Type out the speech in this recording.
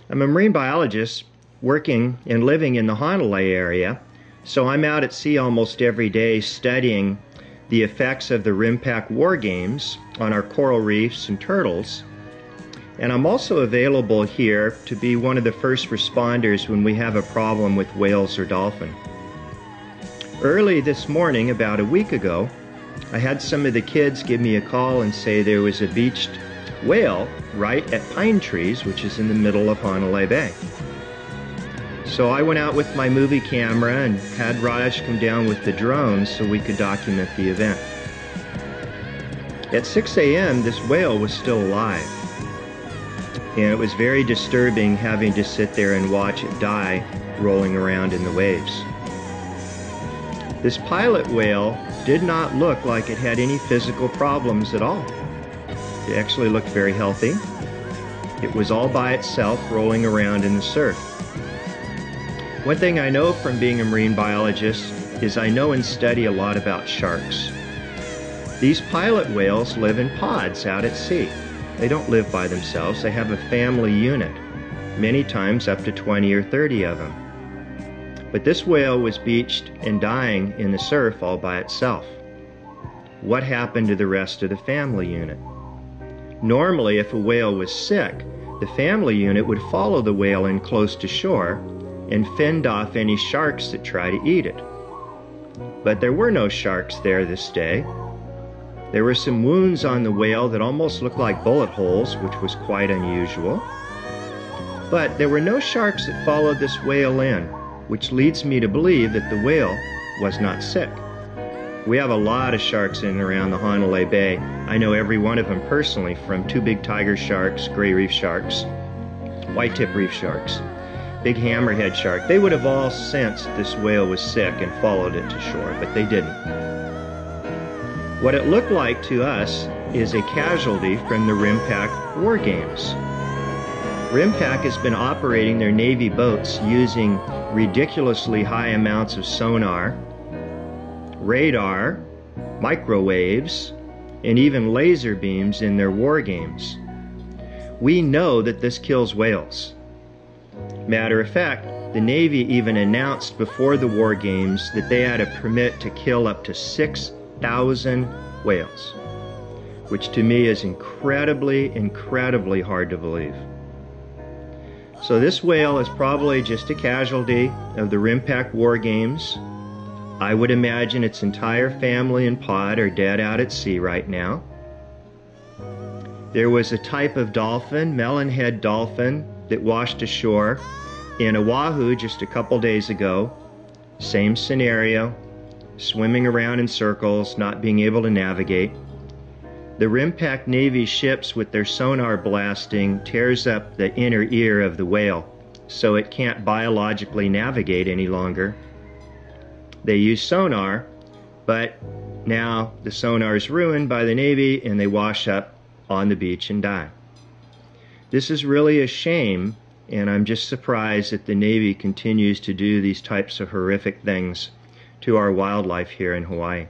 I'm a marine biologist working and living in the Hanalei area, so I'm out at sea almost every day studying the effects of the RIMPAC war games on our coral reefs and turtles. And I'm also available here to be one of the first responders when we have a problem with whales or dolphin. Early this morning, about a week ago, I had some of the kids give me a call and say there was a beached whale right at Pine Trees, which is in the middle of Hanalei Bay. So I went out with my movie camera and had Raj come down with the drone so we could document the event. At 6 a.m. this whale was still alive, and it was very disturbing having to sit there and watch it die rolling around in the waves. This pilot whale did not look like it had any physical problems at all. It actually looked very healthy. It was all by itself rolling around in the surf. One thing I know from being a marine biologist is I know and study a lot about sharks. These pilot whales live in pods out at sea. They don't live by themselves. They have a family unit, many times up to 20 or 30 of them. But this whale was beached and dying in the surf all by itself. What happened to the rest of the family unit? Normally, if a whale was sick, the family unit would follow the whale in close to shore and fend off any sharks that try to eat it. But there were no sharks there this day. There were some wounds on the whale that almost looked like bullet holes, which was quite unusual. But there were no sharks that followed this whale in, which leads me to believe that the whale was not sick. We have a lot of sharks in and around the Hanalei Bay. I know every one of them personally, from two big tiger sharks, gray reef sharks, white-tip reef sharks, big hammerhead shark. They would have all sensed this whale was sick and followed it to shore, but they didn't. What it looked like to us is a casualty from the RIMPAC war games. RIMPAC has been operating their Navy boats using ridiculously high amounts of sonar, radar, microwaves, and even laser beams in their war games. We know that this kills whales. Matter of fact, the Navy even announced before the war games that they had a permit to kill up to 6,000 whales, which to me is incredibly hard to believe. So this whale is probably just a casualty of the RIMPAC war games. I would imagine its entire family and pod are dead out at sea right now. There was a type of dolphin, melonhead dolphin, that washed ashore in Oahu just a couple days ago. Same scenario, swimming around in circles, not being able to navigate. The RIMPAC Navy ships with their sonar blasting tears up the inner ear of the whale, so it can't biologically navigate any longer. They use sonar, but now the sonar is ruined by the Navy and they wash up on the beach and die. This is really a shame, and I'm just surprised that the Navy continues to do these types of horrific things to our wildlife here in Hawaii.